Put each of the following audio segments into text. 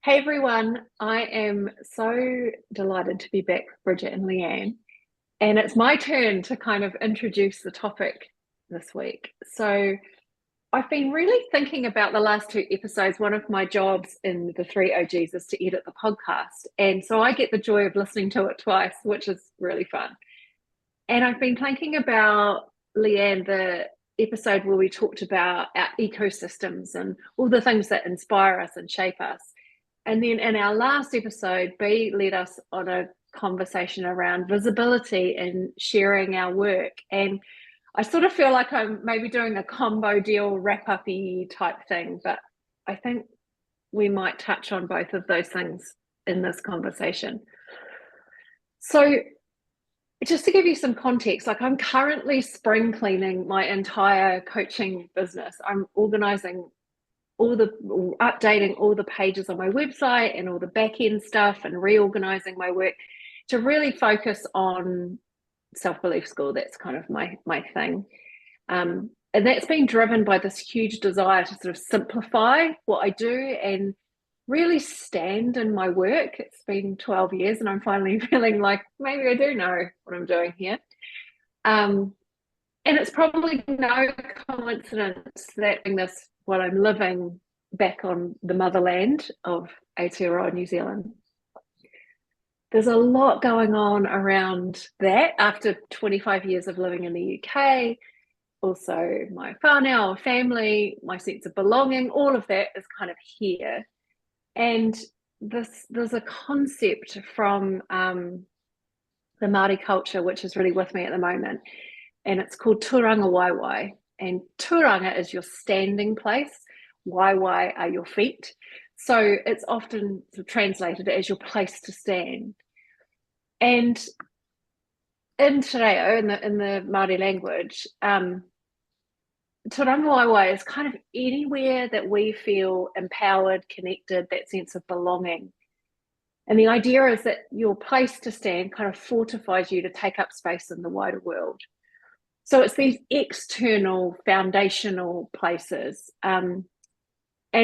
Hey everyone, I am so delighted to be back with Bridgette and Leanne, and it's my turn to kind of introduce the topic this week. So, I've been really thinking about the last two episodes. One of my jobs in the Three OGs is to edit the podcast, and so I get the joy of listening to it twice, which is really fun. And I've been thinking about Leanne, the episode where we talked about our ecosystems and all the things that inspire us and shape us. And then in our last episode, B led us on a conversation around visibility and sharing our work. And I sort of feel like I'm maybe doing a combo deal, wrap uppy type thing, but I think we might touch on both of those things in this conversation. So, just to give you some context, like I'm currently spring cleaning my entire coaching business. I'm organizing updating all the pages on my website and all the back end stuff and reorganizing my work to really focus on self-belief school. That's kind of my thing. And that's been driven by this huge desire to sort of simplify what I do and really stand in my work. It's been 12 years and I'm finally feeling like maybe I do know what I'm doing here. And it's probably no coincidence that in this while I'm living back on the motherland of Aotearoa, New Zealand. There's a lot going on around that after 25 years of living in the UK. Also, my whānau, family, my sense of belonging, all of that is kind of here. And there's a concept from the Māori culture, which is really with me at the moment, and it's called Tūrangawaewae. And tūranga is your standing place, waewae are your feet. So it's often sort of translated as your place to stand. And in Te Reo, in the Māori language, Tūrangawaewae is kind of anywhere that we feel empowered, connected, that sense of belonging. And the idea is that your place to stand kind of fortifies you to take up space in the wider world. So it's these external, foundational places. And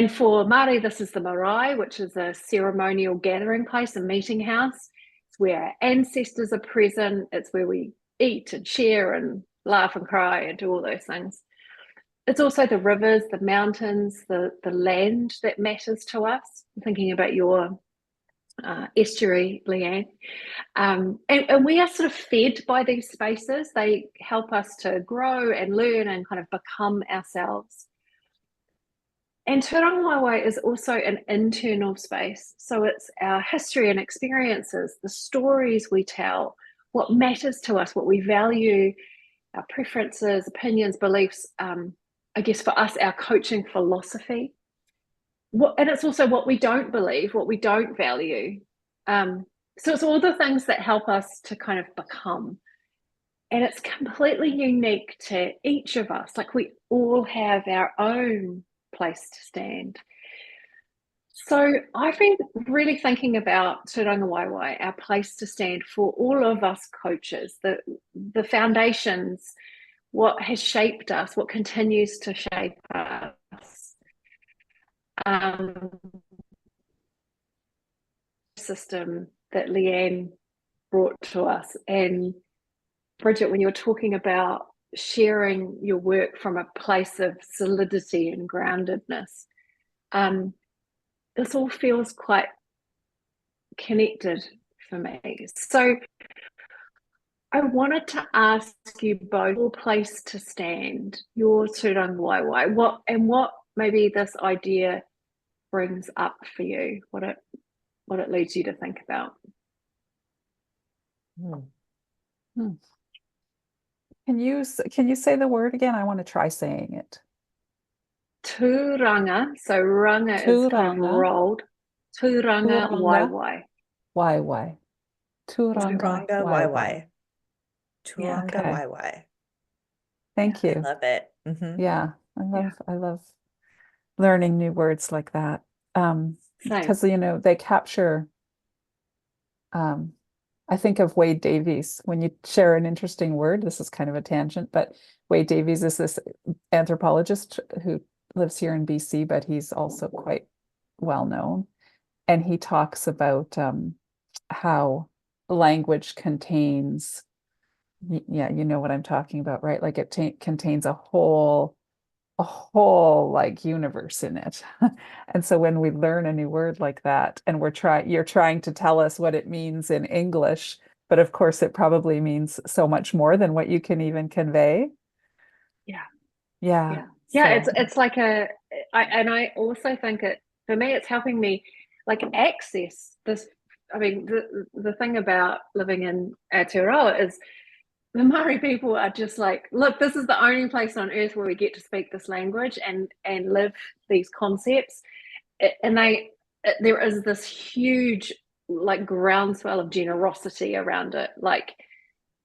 for Māori, this is the marae, which is a ceremonial gathering place, a meeting house. It's where our ancestors are present. It's where we eat and share and laugh and cry and do all those things. It's also the rivers, the mountains, the land that matters to us. I'm thinking about your estuary, Leanne. And we are sort of fed by these spaces. They help us to grow and learn and kind of become ourselves. And Tūrangawaewae is also an internal space. So it's our history and experiences, the stories we tell, what matters to us, what we value, our preferences, opinions, beliefs. I guess for us, our coaching philosophy. And it's also what we don't believe, what we don't value. So it's all the things that help us to kind of become. And it's completely unique to each of us. Like we all have our own place to stand. So I've been really thinking about Tūrangawaewae, our place to stand for all of us coaches, the foundations, what has shaped us, what continues to shape us. System that Leanne brought to us. And Bridgette, when you were talking about sharing your work from a place of solidity and groundedness, this all feels quite connected for me. So I wanted to ask you both your place to stand, your Tūrangawaewae, what maybe this idea brings up for you, what it leads you to think about. Can you say the word again? I want to try saying it. Tūranga, so ranga is kind of rolled. Tūrangawaewae. Waewae. Tūrangawaewae. Tūrangawaewae. Thank you. I love it. Mm-hmm. Yeah, I love learning new words like that. Because they capture. I think of Wade Davies when you share an interesting word. This is kind of a tangent, but Wade Davies is this anthropologist who lives here in BC, but he's also quite well known. and he talks about how language contains, yeah, you know what I'm talking about, right? Like it contains a whole like universe in it. And so when we learn a new word like that, and you're trying to tell us what it means in English, but of course it probably means so much more than what you can even convey. Yeah. Yeah. Yeah. So It's like I also think for me, it's helping me like access this. I mean, the thing about living in Aotearoa is the Maori people are just like, look, this is the only place on earth where we get to speak this language and live these concepts. And there is this huge like groundswell of generosity around it. Like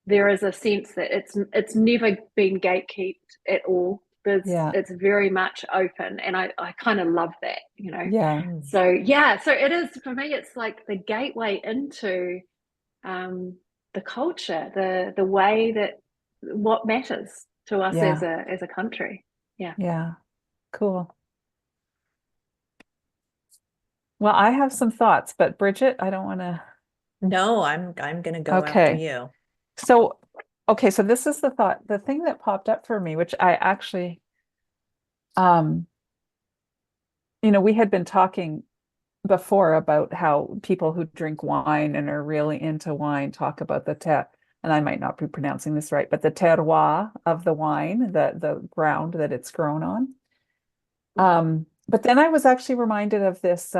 there is a sense that it's never been gatekept at all. yeah, It's very much open, and I kind of love that, you know. yeah, So yeah, so it is for me. It's like the gateway into the culture, the way that what matters to us yeah, as a country. Yeah. yeah. Cool. Well, I have some thoughts, but Bridgette, I don't want to. No, I'm gonna go after Okay. you. So, okay, so this is the thought, the thing that popped up for me, which I actually, um, we had been talking before about how people who drink wine and are really into wine talk about and I might not be pronouncing this right, but the terroir of the wine, the ground that it's grown on. But then I was actually reminded of this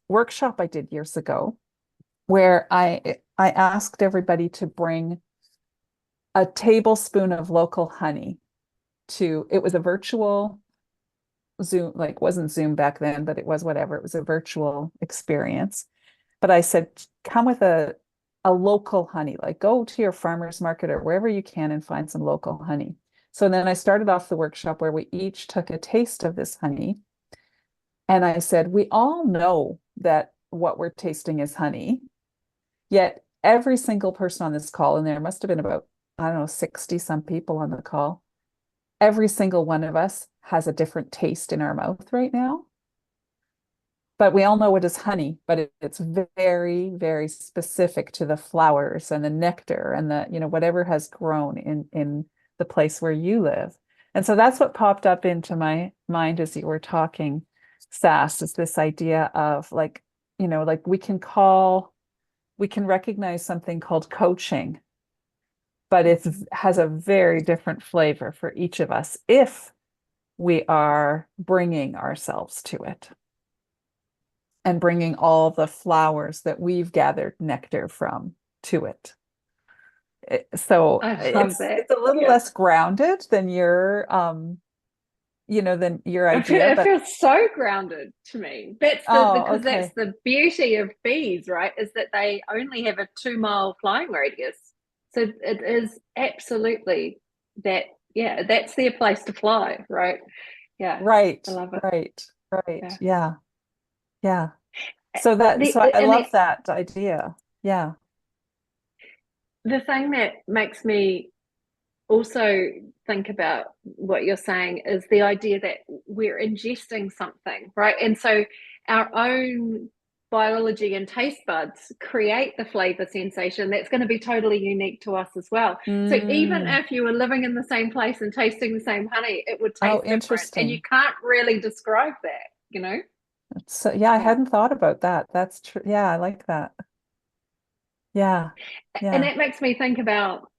workshop I did years ago, where I asked everybody to bring a tablespoon of local honey it was a virtual Zoom, like wasn't Zoom back then, but it was whatever. It was a virtual experience. But I said, come with a local honey, like go to your farmer's market or wherever you can and find some local honey. So then I started off the workshop where we each took a taste of this honey. And I said, we all know that what we're tasting is honey, yet every single person on this call, and there must have been about, I don't know, 60 some people on the call, every single one of us has a different taste in our mouth right now. But we all know it is honey, but it's very, very specific to the flowers and the nectar and whatever has grown in the place where you live. And so that's what popped up into my mind as you were talking, Sass, is this idea of like, like we can recognize something called coaching, but it has a very different flavor for each of us if we are bringing ourselves to it and bringing all the flowers that we've gathered nectar from to it. So I love that. It's a little less grounded than your than your idea. It feels so grounded to me. Because okay. that's the beauty of bees, right? Is that they only have a 2-mile flying radius. So it is absolutely that, yeah, that's their place to fly, right? Yeah. Right, I love it. right. Yeah. Yeah. So I love that idea. Yeah. The thing that makes me also think about what you're saying is the idea that we're ingesting something, right? And so our own biology and taste buds create the flavor sensation that's going to be totally unique to us as well. So even if you were living in the same place and tasting the same honey, it would taste different. And you can't really describe that, you know? So yeah, I hadn't thought about that. That's true. Yeah, I like that. Yeah. And that makes me think about,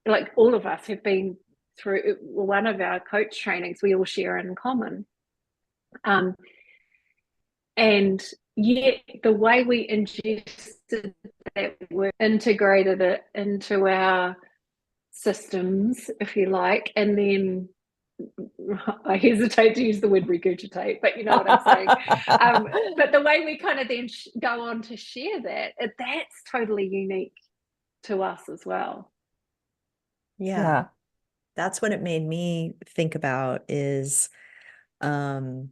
like, all of us have been through one of our coach trainings we all share in common. And yet the way we ingested that, we integrated it into our systems, if you like, and then I hesitate to use the word regurgitate, but you know what I'm saying. But the way we kind of then go on to share that's totally unique to us as well. Yeah. That's what it made me think about is how,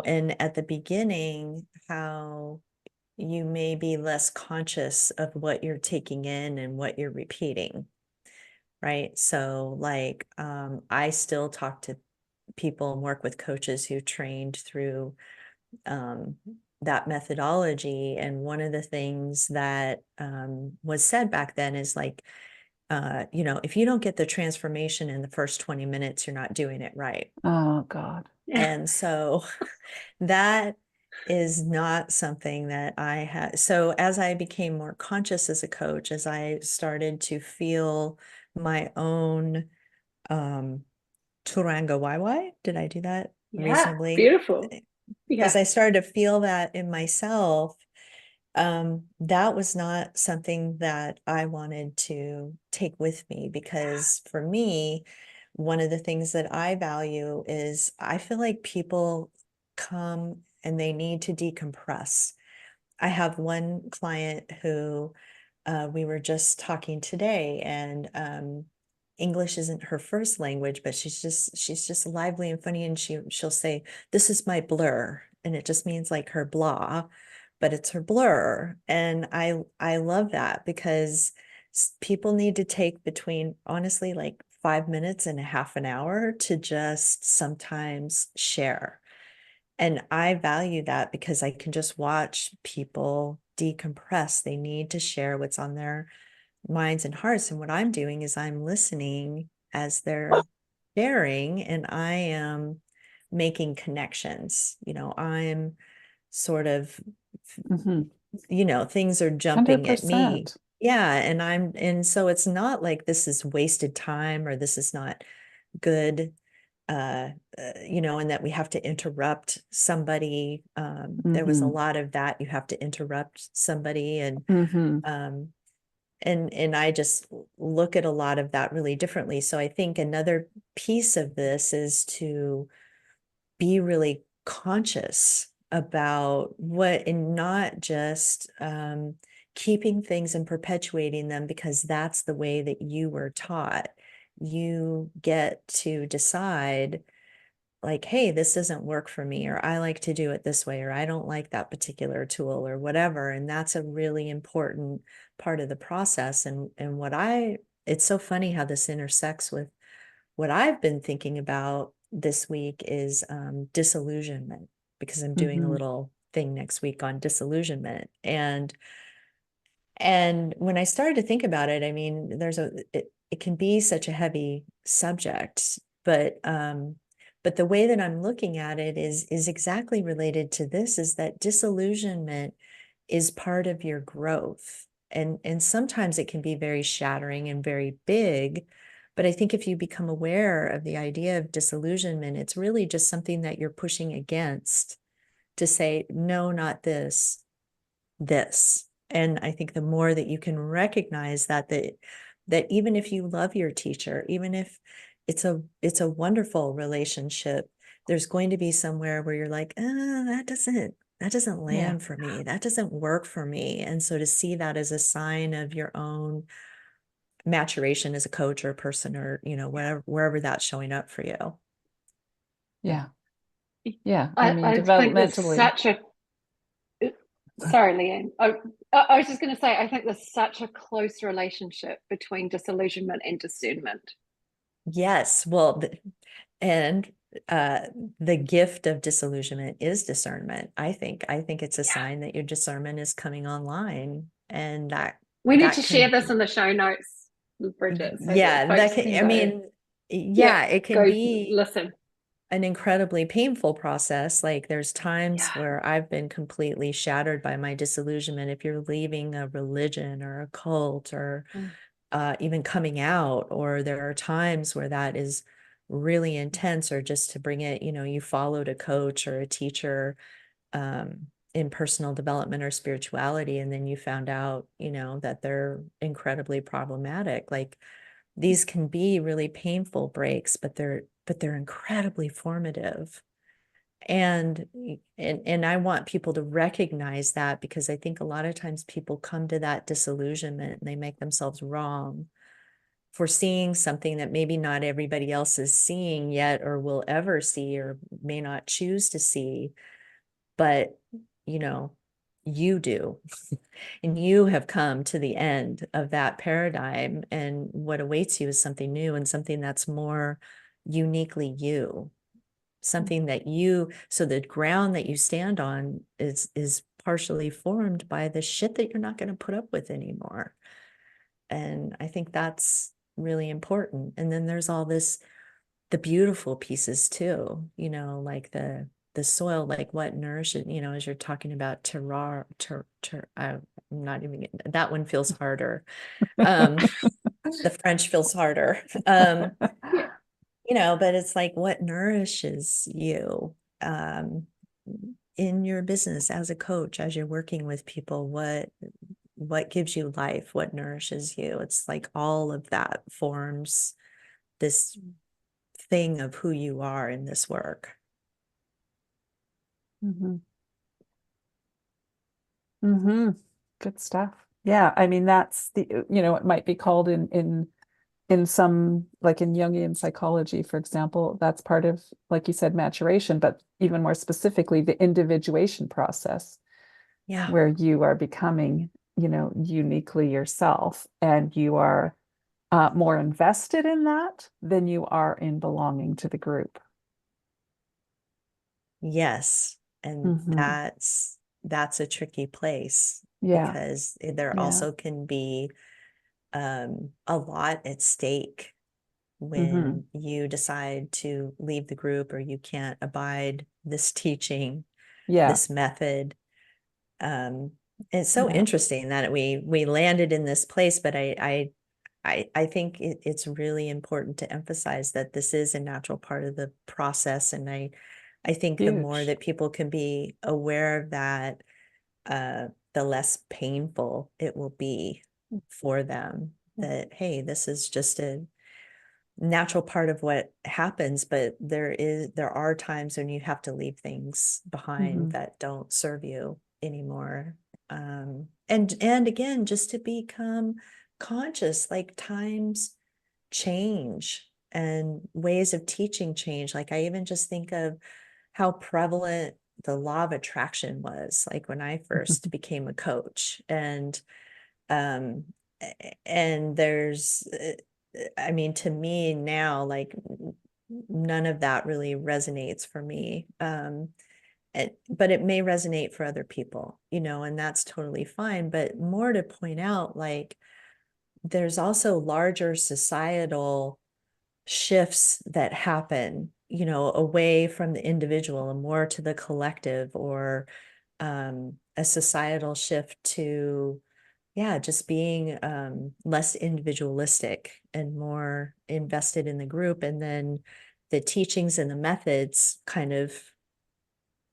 and at the beginning, how you may be less conscious of what you're taking in and what you're repeating, right? So like I still talk to people and work with coaches who trained through that methodology. And one of the things that was said back then is like, you know, if you don't get the transformation in the first 20 minutes, you're not doing it right. Oh God. And so that is not something that I had. So as I became more conscious as a coach, as I started to feel my own Tūrangawaewae, did I do that reasonably? Beautiful. Yeah. As I started to feel that in myself, that was not something that I wanted to take with me, because for me, one of the things that I value is I feel like people come and they need to decompress. I have one client who we were just talking today, and English isn't her first language, but she's just lively and funny, and she'll say, "This is my blur," and it just means like her blah, but it's her blur. And I love that, because people need to take between, honestly, like 5 minutes and a half an hour to just sometimes share. And I value that because I can just watch people decompress. They need to share what's on their minds and hearts. And what I'm doing is I'm listening as they're sharing, and I am making connections. You know, I'm sort of, you know, things are jumping at me. 100%. Yeah. And so it's not like this is wasted time or this is not good, you know, and that we have to interrupt somebody. There was a lot of that. You have to interrupt somebody, and I just look at a lot of that really differently. So I think another piece of this is to be really conscious about what, and not just keeping things and perpetuating them because that's the way that you were taught. You get to decide, like, hey, this doesn't work for me, or I like to do it this way, or I don't like that particular tool, or whatever. And that's a really important part of the process. And it's so funny how this intersects with what I've been thinking about this week is disillusionment, because I'm doing a little thing next week on disillusionment. And when I started to think about it, I mean, it can be such a heavy subject, but the way that I'm looking at it is exactly related to this, is that disillusionment is part of your growth. And sometimes it can be very shattering and very big. But I think if you become aware of the idea of disillusionment, it's really just something that you're pushing against to say, no, not this, this. And I think the more that you can recognize that even if you love your teacher, even if it's a wonderful relationship, there's going to be somewhere where you're like, that doesn't land for me. That doesn't work for me. And so to see that as a sign of your own maturation as a coach or a person, or, you know, wherever that's showing up for you. Yeah. I mean, I think there's developmentally. such a, sorry, Leanne. I was just going to say, I think there's such a close relationship between disillusionment and discernment. Yes. Well, and the gift of disillusionment is discernment. I think it's a sign that your discernment is coming online, and that we need to share this in the show notes, Bridgette. So that can, I mean, it can be listen, an incredibly painful process. Like there's times where I've been completely shattered by my disillusionment. If you're leaving a religion or a cult, or even coming out, or there are times where that is really intense, or just to bring it, you know, you followed a coach or a teacher in personal development or spirituality, and then you found out, you know, that they're incredibly problematic. Like these can be really painful breaks, but they're incredibly formative. And I want people to recognize that, because I think a lot of times people come to that disillusionment and they make themselves wrong for seeing something that maybe not everybody else is seeing yet, or will ever see, or may not choose to see. But, you know, you do, and you have come to the end of that paradigm, and what awaits you is something new and something that's more uniquely you. something that you, so the ground that you stand on is partially formed by the shit that you're not going to put up with anymore. And I think that's really important. And then there's all this, the beautiful pieces too, you know, like the soil, like what nourishes, you know, as you're talking about terroir, I'm not even, that one feels harder. The French feels harder. Yeah. You know, but it's like what nourishes you in your business as a coach, as you're working with people, what gives you life, what nourishes you. It's like all of that forms this thing of who you are in this work. Mm-hmm. Mm-hmm. Good stuff. Yeah, I mean that's the, you know, it might be called in some, like in Jungian psychology, for example, that's part of, like you said, maturation, but even more specifically, the individuation process. Yeah. Where you are becoming, you know, uniquely yourself, and you are more invested in that than you are in belonging to the group. Yes. And Mm-hmm. that's a tricky place, Yeah. because there Yeah. also can be a lot at stake Mm-hmm. when you decide to leave the group, or you can't abide this teaching, Yeah. this method. It's so Yeah. interesting that we landed in this place, but I think it's really important to emphasize that this is a natural part of the process. And I think the more Huge. that people can be aware of that, the less painful it will be for them. That, hey, this is just a natural part of what happens, but there are times when you have to leave things behind Mm-hmm. that don't serve you anymore. And again, just to become conscious, like times change and ways of teaching change. Like I even just think of how prevalent the law of attraction was, like when I first became a coach. Um and there's I mean, to me now, like none of that really resonates for me. But it may resonate for other people, you know, and that's totally fine. But more to point out, like there's also larger societal shifts that happen, you know, away from the individual and more to the collective, or a societal shift to, yeah, just being less individualistic and more invested in the group. And then the teachings and the methods kind of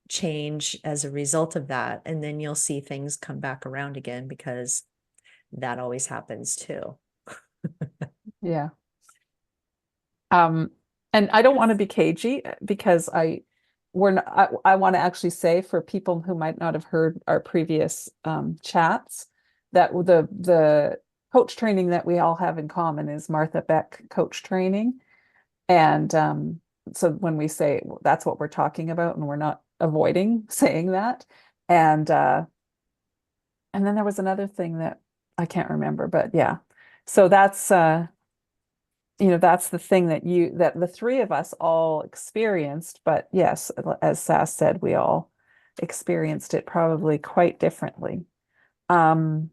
change as a result of that. And then you'll see things come back around again, because that always happens too. Yeah. And I don't want to be cagey, because I want to actually say, for people who might not have heard our previous chats, that the coach training that we all have in common is Martha Beck coach training. And so when we say, that's what we're talking about, and we're not avoiding saying that. And then there was another thing that I can't remember, but yeah. So that's you know, that's the thing that the three of us all experienced. But yes, as Sass said, we all experienced it probably quite differently. Oh,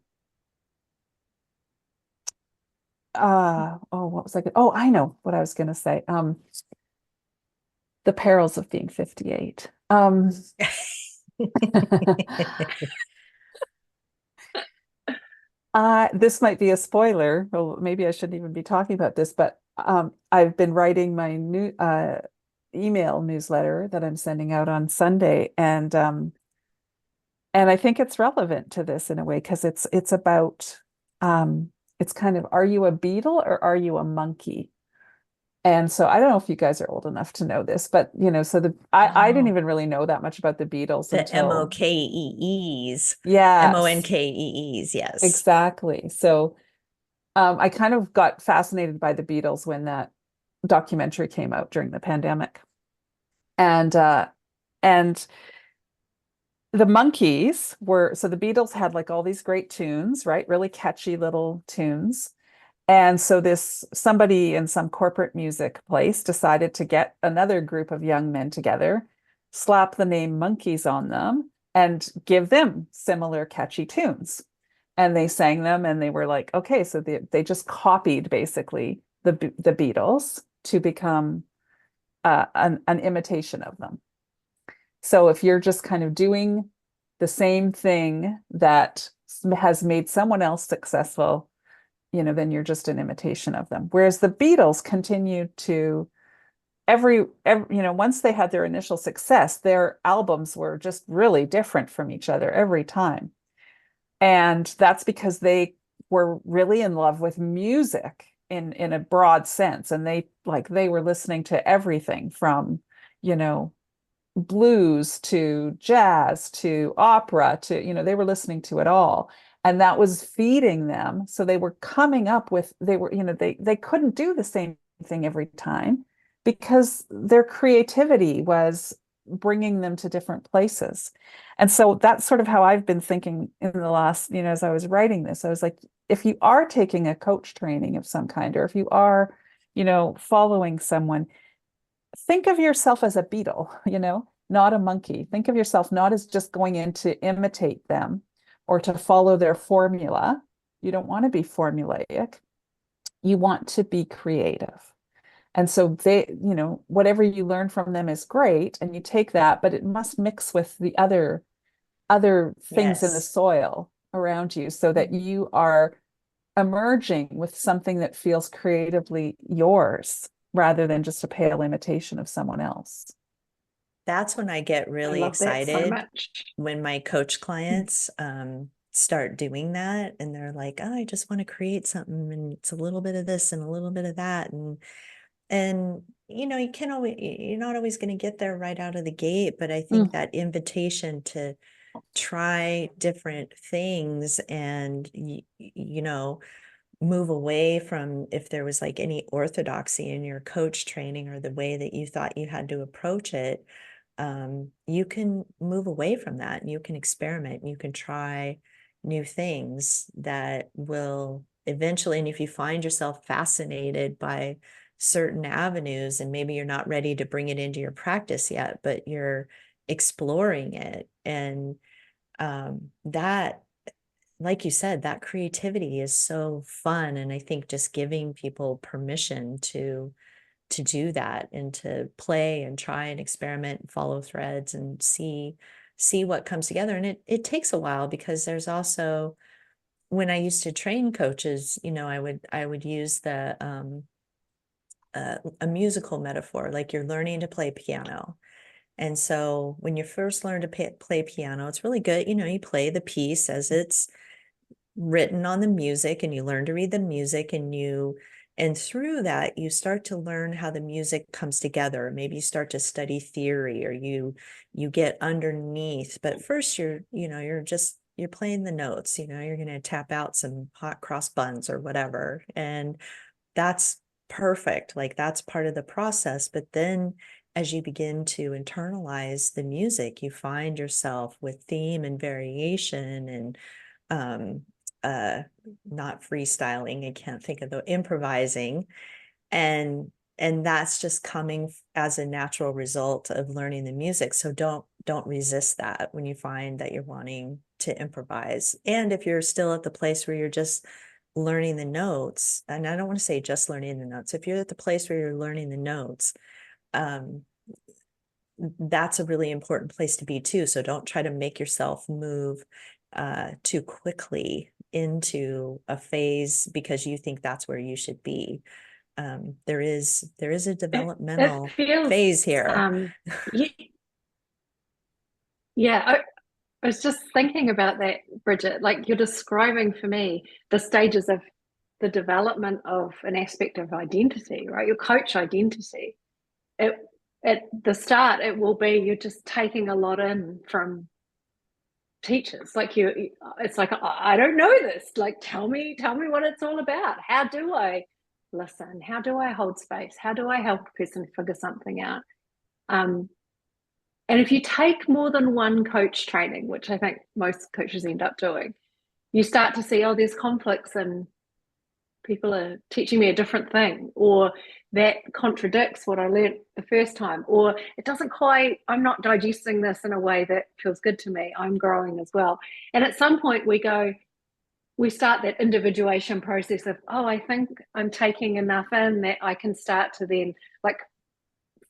what was I going oh, I know what I was gonna say. The perils of being 58. This might be a spoiler. Well, maybe I shouldn't even be talking about this, but I've been writing my new email newsletter that I'm sending out on Sunday, and I think it's relevant to this in a way, because it's about it's kind of, are you a beetle or are you a monkey? And so I don't know if you guys are old enough to know this, but you know, so I didn't Oh, even really know that much about the Beatles the until MOKEEs, yes, MONKEEs, yes. exactly. So I kind of got fascinated by the Beatles when that documentary came out during the pandemic. And the Monkees were, so the Beatles had like all these great tunes, right? Really catchy little tunes. And so somebody in some corporate music place decided to get another group of young men together, slap the name Monkeys on them, and give them similar catchy tunes. And they sang them, and they were like, okay, so they just copied basically the Beatles to become an imitation of them. So if you're just kind of doing the same thing that has made someone else successful, then you're just an imitation of them. Whereas the Beatles continued to every once they had their initial success, their albums were just really different from each other every time. And that's because they were really in love with music in a broad sense. And they were listening to everything from, blues to jazz to opera to, they were listening to it all. And that was feeding them. So they were coming up with, they couldn't do the same thing every time because their creativity was bringing them to different places. And so that's sort of how I've been thinking in the last, as I was writing this. I was like, if you are taking a coach training of some kind, or if you are, following someone, think of yourself as a beetle, not a monkey. Think of yourself not as just going in to imitate them or to follow their formula. You don't want to be formulaic. You want to be creative. And so whatever you learn from them is great, and you take that, but it must mix with the other things in the soil around you so that you are emerging with something that feels creatively yours rather than just a pale imitation of someone else. That's when I get really excited when my coach clients start doing that, and they're like, oh, I just want to create something, and it's a little bit of this and a little bit of that, and you're not always going to get there right out of the gate, but I think that invitation to try different things and move away from, if there was like any orthodoxy in your coach training or the way that you thought you had to approach it, you can move away from that, and you can experiment, and you can try new things that will eventually, and if you find yourself fascinated by certain avenues, and maybe you're not ready to bring it into your practice yet, but you're exploring it, and that, like you said, that creativity is so fun. And I think just giving people permission to do that, and to play and try and experiment and follow threads and see what comes together. And it takes a while, because there's also, when I used to train coaches, I would use a musical metaphor, like you're learning to play piano. And so when you first learn to play piano, it's really good. You play the piece as it's written on the music, and you learn to read the music, and through that, you start to learn how the music comes together. Maybe you start to study theory, or you get underneath. But first you're playing the notes, you're going to tap out some hot cross buns or whatever. And that's perfect. Like, that's part of the process. But then as you begin to internalize the music, you find yourself with theme and variation, and not freestyling. I can't think of the improvising. And that's just coming as a natural result of learning the music. So don't resist that when you find that you're wanting to improvise. And if you're still at the place where you're just learning the notes, and I don't want to say just learning the notes, if you're at the place where you're learning the notes, that's a really important place to be too. So don't try to make yourself move too quickly into a phase because you think that's where you should be. There is a developmental phase here. I was just thinking about that, Bridgette. Like, you're describing for me the stages of the development of an aspect of identity, right? Your coach identity. At the start, it will be you're just taking a lot in from teachers. Like, it's like, I don't know this. Like, tell me what it's all about. How do I listen? How do I hold space? How do I help a person figure something out? And if you take more than one coach training, which I think most coaches end up doing, you start to see, oh, there's conflicts in people are teaching me a different thing, or that contradicts what I learned the first time, or it doesn't quite, I'm not digesting this in a way that feels good to me. I'm growing as well. And at some point we start that individuation process of, oh, I think I'm taking enough in that I can start to then like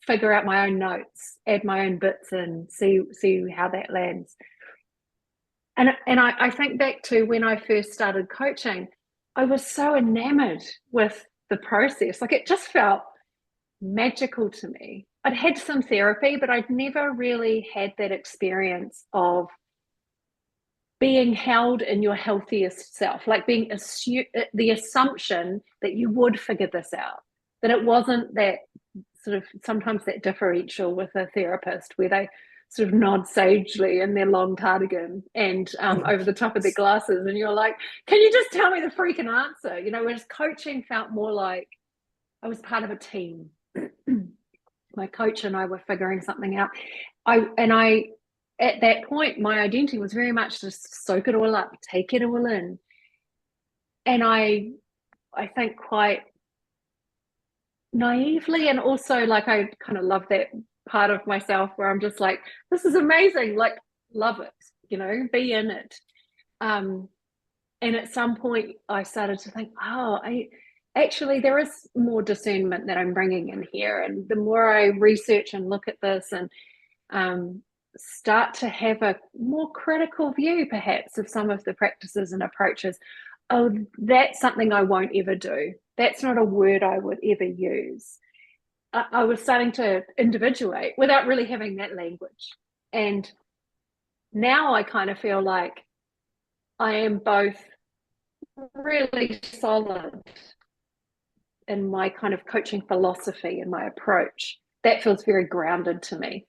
figure out my own notes, add my own bits in, see how that lands. And I think back to when I first started coaching, I was so enamored with the process. Like, it just felt magical to me. I'd had some therapy, but I'd never really had that experience of being held in your healthiest self, like being the assumption that you would figure this out, that it wasn't that sort of sometimes that differential with a therapist where they sort of nod sagely in their long cardigan and over the top of their glasses, and you're like, can you just tell me the freaking answer? You know, whereas coaching felt more like I was part of a team. My coach and I were figuring something out. I at that point, my identity was very much just soak it all up, take it all in. And I think quite naively, and also like I kind of love that part of myself where I'm just like, this is amazing, like love it, you know, be in it. And at some point I started to think, oh, actually there is more discernment that I'm bringing in here. And the more I research and look at this and start to have a more critical view perhaps of some of the practices and approaches, oh, that's something I won't ever do. That's not a word I would ever use. I was starting to individuate without really having that language. And now I kind of feel like I am both really solid in my kind of coaching philosophy and my approach. That feels very grounded to me.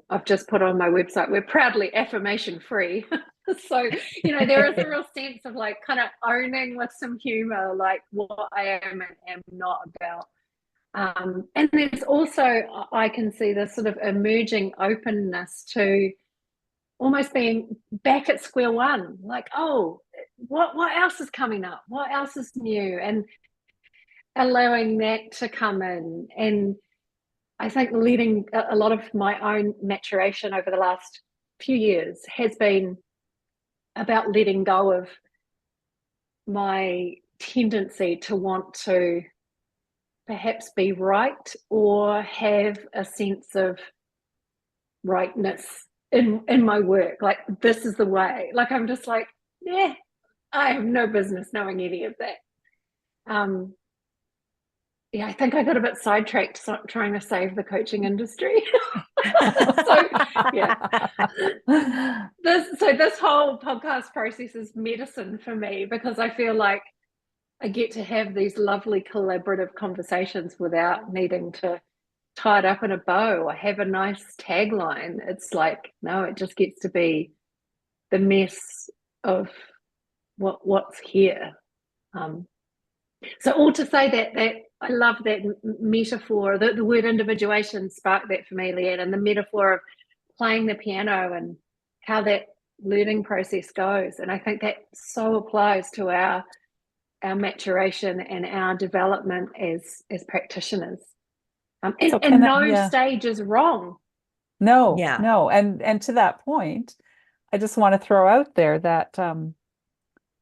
I've just put on my website, we're proudly affirmation free. So, you know, there is a real sense of like kind of owning with some humor, like what I am and am not about. And there's also, I can see this sort of emerging openness to almost being back at square one, like, oh, what else is coming up? What else is new? And allowing that to come in. And I think leading a lot of my own maturation over the last few years has been about letting go of my tendency to want to perhaps be right or have a sense of rightness in my work. Like, this is the way. Like, I'm just like, yeah, I have no business knowing any of that. Yeah, I think I got a bit sidetracked trying to save the coaching industry. So, yeah. This whole podcast process is medicine for me, because I feel like I get to have these lovely collaborative conversations without needing to tie it up in a bow or have a nice tagline. It's like, no, it just gets to be the mess of what's here. So all to say that I love that metaphor. The word individuation sparked that for me, Leanne, and the metaphor of playing the piano and how that learning process goes. And I think that so applies to our maturation and our development as practitioners. And no stage is wrong. No, Yeah. no. And to that point, I just want to throw out there that to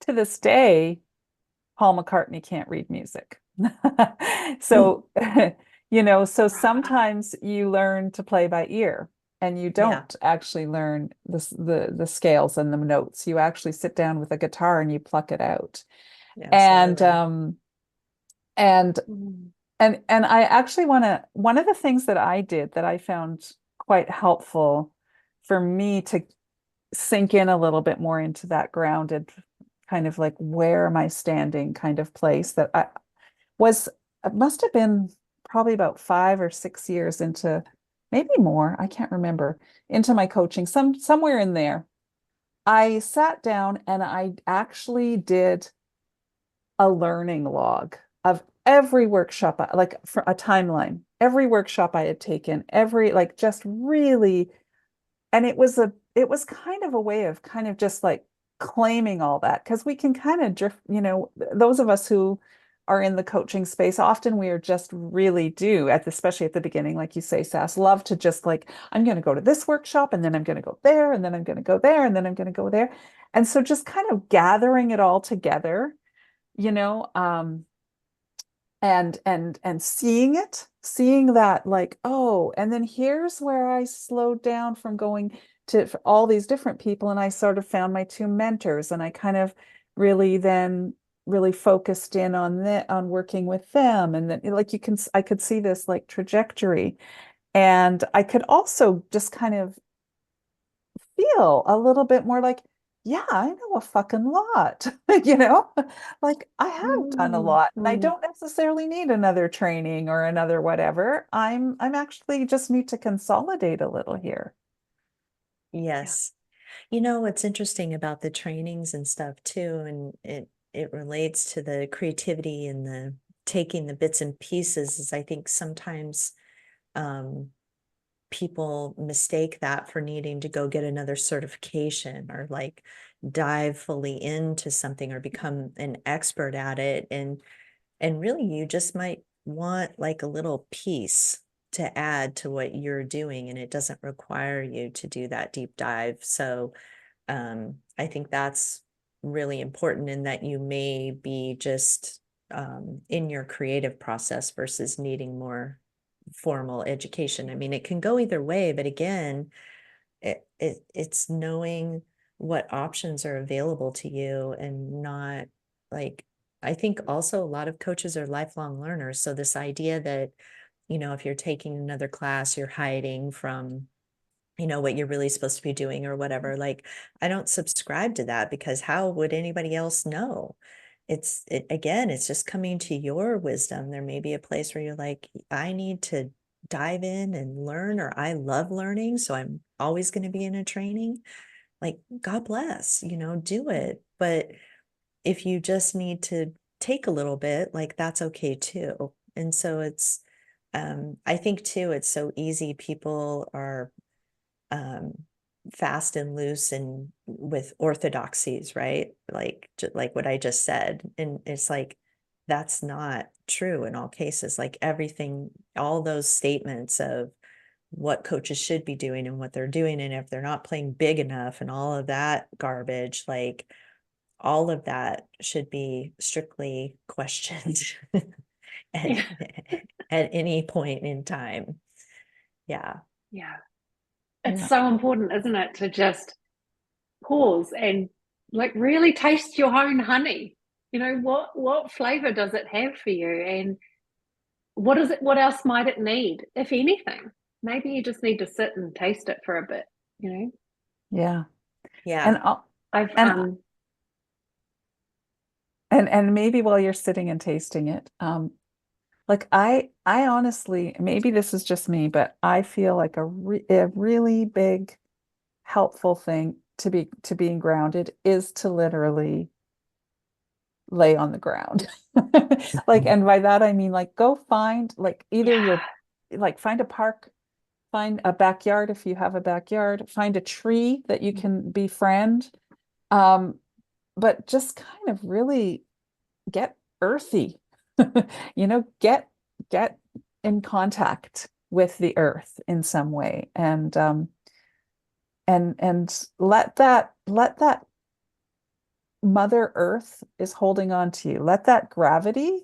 this day, Paul McCartney can't read music. So, you know, so sometimes you learn to play by ear and you don't actually learn the scales and the notes. You actually sit down with a guitar and you pluck it out. And I actually one of the things that I did that I found quite helpful for me to sink in a little bit more into that grounded kind of like, where am I standing kind of place, that it must have been probably about 5 or 6 years into, maybe more, I can't remember, into my coaching, somewhere in there. I sat down and I actually did a learning log of every workshop, like for a timeline, every workshop I had taken, like just really, and it was kind of a way of kind of just like claiming all that, because we can kind of drift, those of us who are in the coaching space, often we are just really do especially at the beginning, like you say, Sass, love to just like, I'm going to go to this workshop and then I'm going to go there and then I'm going to go there and then I'm going to go there. And so just kind of gathering it all together, you know, and seeing that like, oh, and then here's where I slowed down from going to all these different people, and I sort of found my two mentors, and I kind of really focused in on working with them, and then like I could see this like trajectory, and I could also just kind of feel a little bit more like, yeah, I know a fucking lot, like I have done a lot and I don't necessarily need another training or another whatever. I'm actually just need to consolidate a little here. Yes. What's interesting about the trainings and stuff too, and it relates to the creativity and the taking the bits and pieces, is I think sometimes people mistake that for needing to go get another certification or like dive fully into something or become an expert at it. And really you just might want like a little piece to add to what you're doing, and it doesn't require you to do that deep dive. So I think that's really important, in that you may be just in your creative process versus needing more formal education. I mean, it can go either way, but again, it's knowing what options are available to you, and not like, I think also a lot of coaches are lifelong learners. So this idea that, if you're taking another class, you're hiding from, what you're really supposed to be doing or whatever. Like, I don't subscribe to that, because how would anybody else know? Again, it's just coming to your wisdom. There may be a place where you're like, I need to dive in and learn, or I love learning, so I'm always going to be in a training. Like, God bless, do it. But if you just need to take a little bit, like, that's okay too. And so I think too, it's so easy. People are fast and loose and with orthodoxies, right? Like what I just said. And it's like, that's not true in all cases. Like everything, all those statements of what coaches should be doing and what they're doing, and if they're not playing big enough and all of that garbage, like all of that should be strictly questioned at, at any point in time. Yeah. Yeah. It's so important, isn't it, to just pause and like really taste your own honey. What flavor does it have for you, and what else might it need, if anything? Maybe you just need to sit and taste it for a bit. Yeah. Yeah. And maybe while you're sitting and tasting it, like I honestly, maybe this is just me, but I feel like a really big helpful thing to being grounded is to literally lay on the ground. Like, and by that I mean like go find like either find a park, find a backyard if you have a backyard, find a tree that you can befriend. But just kind of really get earthy, get in contact with the earth in some way, and let that Mother Earth is holding on to you. Let that gravity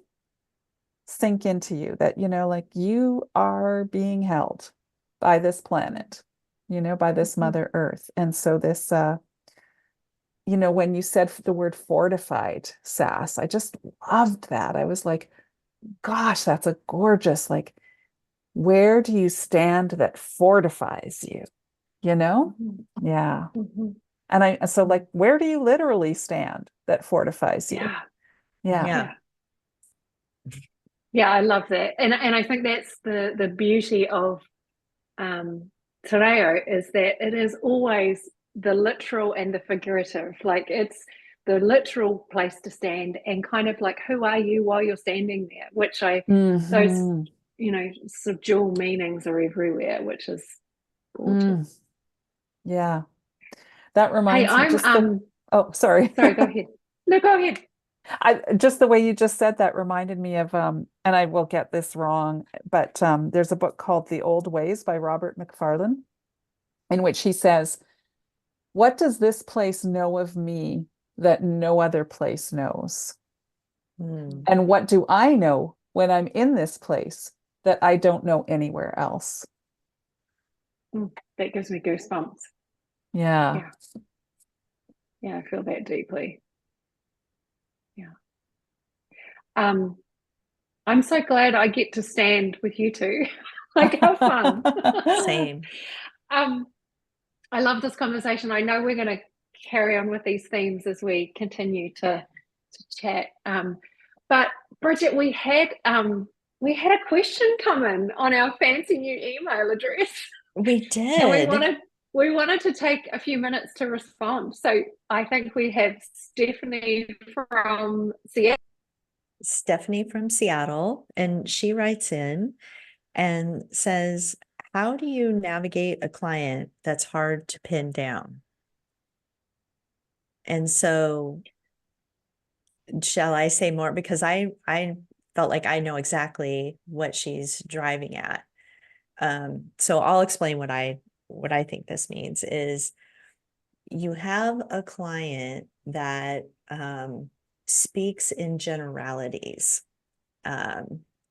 sink into you, that like you are being held by this planet, by this Mother Earth. And so this when you said the word fortified, Sass, I just loved that. I was like, gosh, that's a gorgeous, like, where do you stand that fortifies you? Yeah. And so like, where do you literally stand that fortifies you? Yeah. I love that. And I think that's the beauty of te reo, is that it is always the literal and the figurative. Like, it's the literal place to stand, and kind of like, who are you while you're standing there? Which those, sort of dual meanings are everywhere, which is gorgeous. Yeah. That reminds Hey, me just Oh, sorry. Sorry, go ahead. No, go ahead. I just the way you just said that reminded me of and I will get this wrong, but there's a book called The Old Ways by Robert McFarlane, in which he says, "What does this place know of me that no other place knows? Mm. And what do I know when I'm in this place that I don't know anywhere else?" That gives me goosebumps. Yeah. Yeah. Yeah, I feel that deeply. Yeah. I'm so glad I get to stand with you two. Like, how fun. Same. I love this conversation. I know we're going to carry on with these themes as we continue to chat. But Bridgette, we had a question come in on our fancy new email address. We And did. we wanted to take a few minutes to respond. So I think we have Stephanie from Seattle. Stephanie from Seattle, and she writes in and says, how do you navigate a client that's hard to pin down? And so shall I say more? Because I felt like I know exactly what she's driving at. So I'll explain what I think this means is you have a client that speaks in generalities.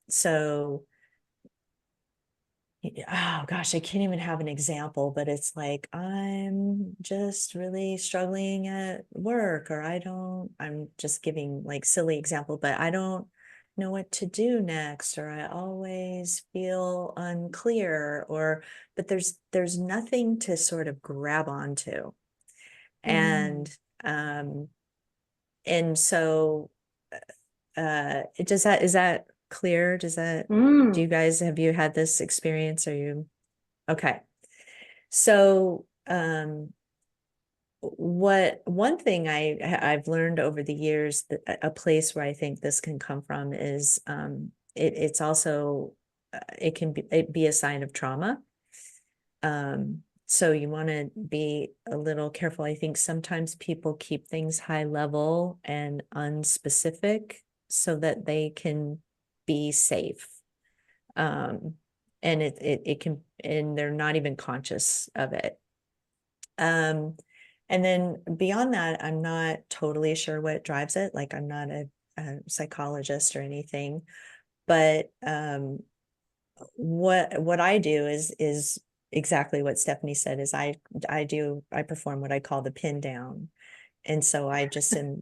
So oh gosh, I can't even have an example, but it's like, I'm just really struggling at work, or I'm just giving like silly example, but I don't know what to do next, or I always feel unclear, but there's nothing to sort of grab onto. And so is that clear? Do you guys, have you had this experience? Are you okay? So one thing I've learned over the years, that a place where I think this can come from is it's also it can be a sign of trauma. So you want to be a little careful. I think sometimes people keep things high level and unspecific so that they can be safe. And it can, and they're not even conscious of it. And then beyond that, I'm not totally sure what drives it. Like, I'm not a psychologist or anything, but what I do is exactly what Stephanie said, is I perform what I call the pin down. And so I just am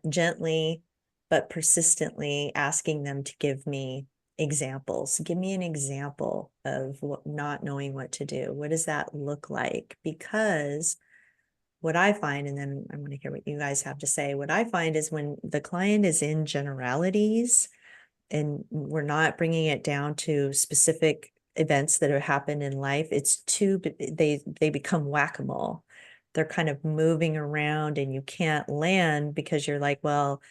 gently but persistently asking them to give me examples. Give me an example of not knowing what to do. What does that look like? Because what I find, and then I want to hear what you guys have to say, what I find is when the client is in generalities and we're not bringing it down to specific events that have happened in life, they become whack-a-mole. They're kind of moving around and you can't land because you're like, well,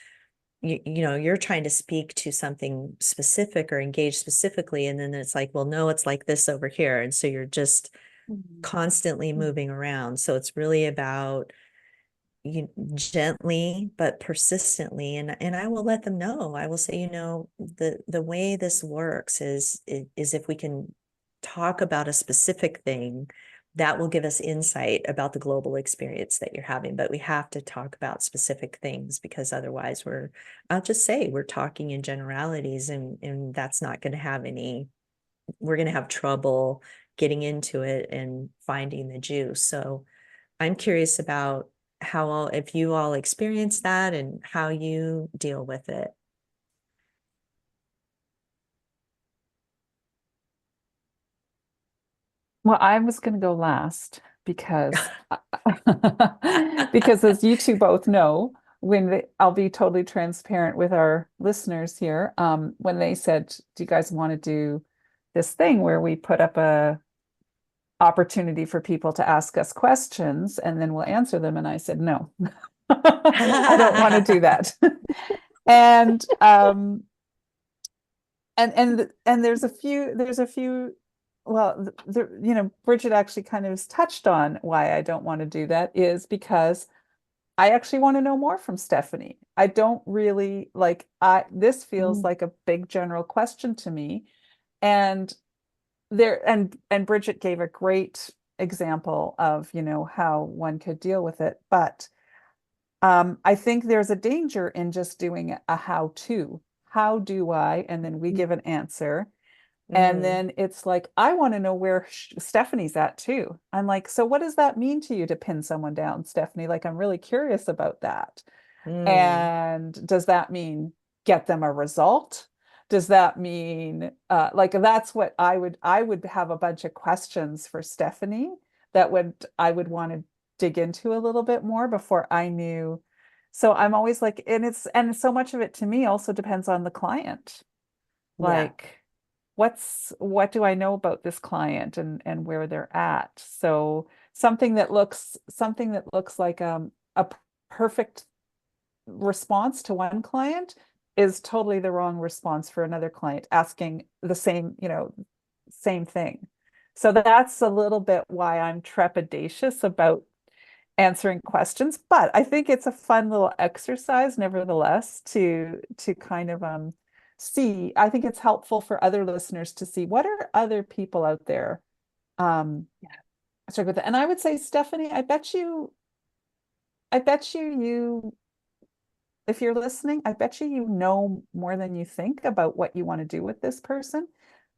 you know, you're trying to speak to something specific or engage specifically. And then it's like, well, no, it's like this over here. And so you're just constantly moving around. So it's really about gently but persistently, and I will let them know. I will say, you know, the way this works is if we can talk about a specific thing that will give us insight about the global experience that you're having, but we have to talk about specific things, because otherwise I'll just say we're talking in generalities, and that's not going to have we're going to have trouble getting into it and finding the juice. So I'm curious about if you all experience that and how you deal with it. Well, I was going to go last because because as you two both know, I'll be totally transparent with our listeners here. When they said, "Do you guys want to do this thing where we put up a opportunity for people to ask us questions and then we'll answer them?" And I said, "No, I don't want to do that." And there's a few. Well, you know, Bridgette actually kind of touched on why I don't want to do that, is because I actually want to know more from Stephanie. I don't really like, this feels like a big general question to me. And Bridgette gave a great example of, how one could deal with it. But I think there's a danger in just doing a how to. How do I? And then we give an answer. And then it's like, I want to know where Stephanie's at too. I'm like, so what does that mean to you to pin someone down, Stephanie? Like, I'm really curious about that. And does that mean get them a result? Does that mean like, that's what I would have a bunch of questions for Stephanie that I would want to dig into a little bit more before I knew. So I'm always like, and so much of it to me also depends on the client. Like, what do I know about this client and where they're at? So something that looks like a perfect response to one client is totally the wrong response for another client asking the same thing. So that's a little bit why I'm trepidatious about answering questions, but I think it's a fun little exercise nevertheless to kind of see. I think it's helpful for other listeners to see what are other people out there struggle with it. And I would say, Stephanie, I bet you if you're listening, I bet you know more than you think about what you want to do with this person.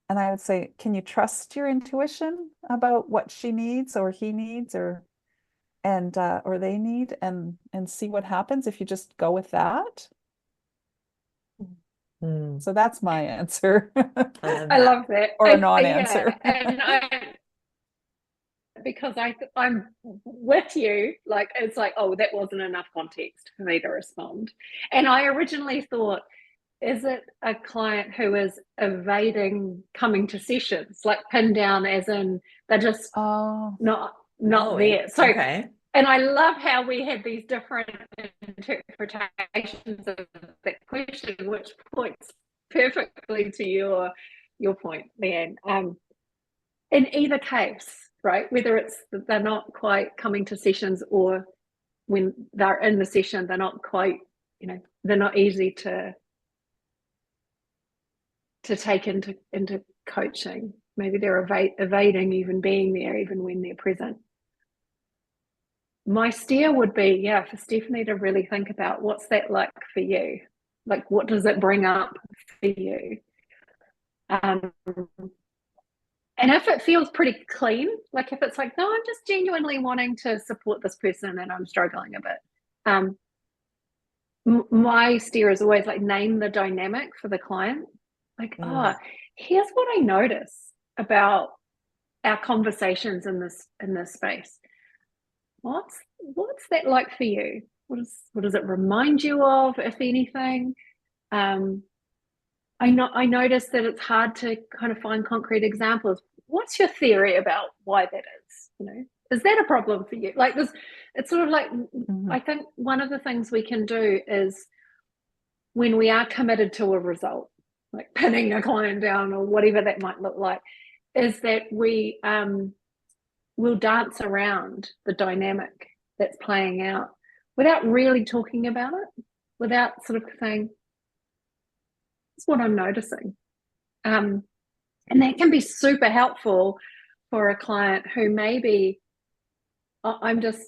And I would say, can you trust your intuition about what she needs or he needs or they need, and see what happens if you just go with that? So that's my answer. I love that. Or a non-answer. Yeah, and because I'm with you, like, it's like, oh, that wasn't enough context for me to respond. And I originally thought, is it a client who is evading coming to sessions, like pinned down as in they're just not there? So okay. And I love how we had these different interpretations of that question, which points perfectly to your point, Leanne. In either case, right, whether it's that they're not quite coming to sessions or when they're in the session, they're not quite, they're not easy to take into coaching. Maybe they're evading even being there, even when they're present. My steer would be, for Stephanie to really think about what's that like for you? Like, what does it bring up for you? And if it feels pretty clean, like if it's like, no, I'm just genuinely wanting to support this person and I'm struggling a bit. My steer is always like, name the dynamic for the client. Like, here's what I notice about our conversations in this space. What's that like for you? What does it remind you of, if anything? I noticed that it's hard to kind of find concrete examples. What's your theory about why that is? Is that a problem for you? Like this, it's sort of like, I think one of the things we can do is when we are committed to a result, like pinning a client down or whatever that might look like, is that we will dance around the dynamic that's playing out without really talking about it, without sort of saying, that's what I'm noticing. And that can be super helpful for a client who maybe, I'm just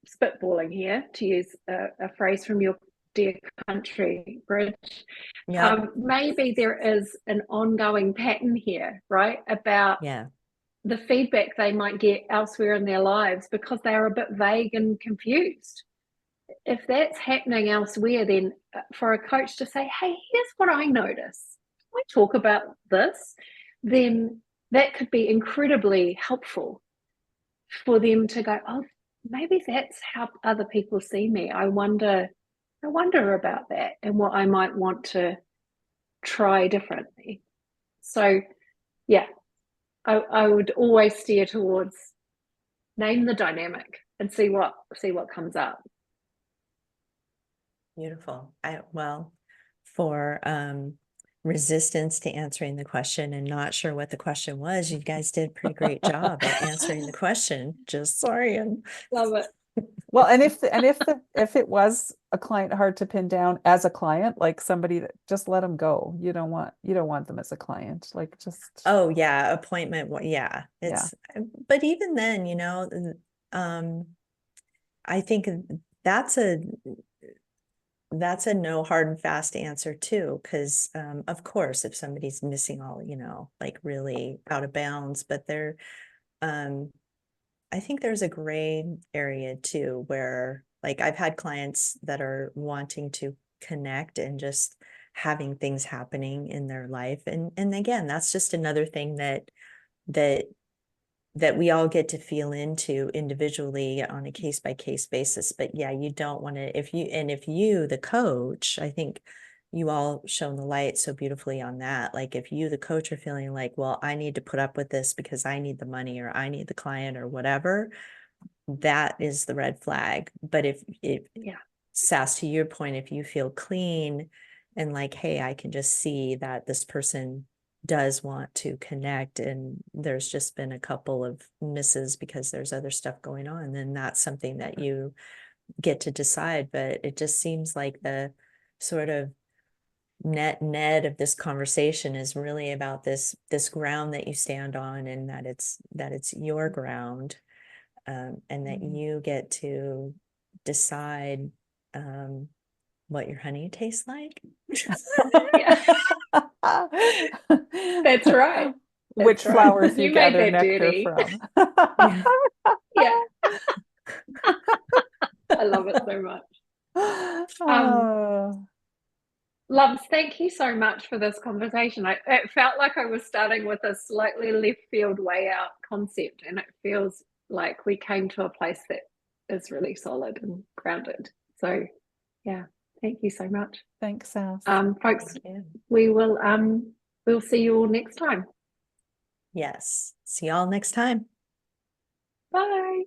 spitballing here to use a phrase from your dear country, Bridge. Maybe there is an ongoing pattern here, right? About the feedback they might get elsewhere in their lives because they are a bit vague and confused. If that's happening elsewhere, then for a coach to say, hey, here's what I notice, we talk about this, then that could be incredibly helpful for them to go, oh, maybe that's how other people see me. I wonder about that and what I might want to try differently. So I would always steer towards name the dynamic and see what comes up. Beautiful. For resistance to answering the question and not sure what the question was, you guys did a pretty great job at answering the question. Just sorry. Love it. Well, and if it was a client hard to pin down as a client, like somebody that just let them go. You don't want them as a client. Like just Oh yeah, appointment. Yeah, yeah. but even then, I think that's a no hard and fast answer too, because of course, if somebody's missing all, like really out of bounds, but I think there's a gray area too, where like I've had clients that are wanting to connect and just having things happening in their life. And again, that's just another thing that we all get to feel into individually on a case by case basis. But yeah, you don't want to, if you, the coach, I think you all shone the light so beautifully on that. Like if you, the coach, are feeling like, well, I need to put up with this because I need the money or I need the client or whatever, that is the red flag. But if Sass, to your point, if you feel clean and like, hey, I can just see that this person does want to connect and there's just been a couple of misses because there's other stuff going on, then that's something that you get to decide. But it just seems like the sort of net of this conversation is really about this ground that you stand on, and that it's your ground, and that you get to decide what your honey tastes like. That's right. Which right. flowers you made gather that nectar dirty. from. Yeah. I love it so much. Loves, thank you so much for this conversation. It felt like I was starting with a slightly left field way out concept, and it feels like we came to a place that is really solid and grounded. So yeah, thank you so much. Thanks, Sass. Folks, we will we'll see you all next time. Yes. See y'all next time. Bye.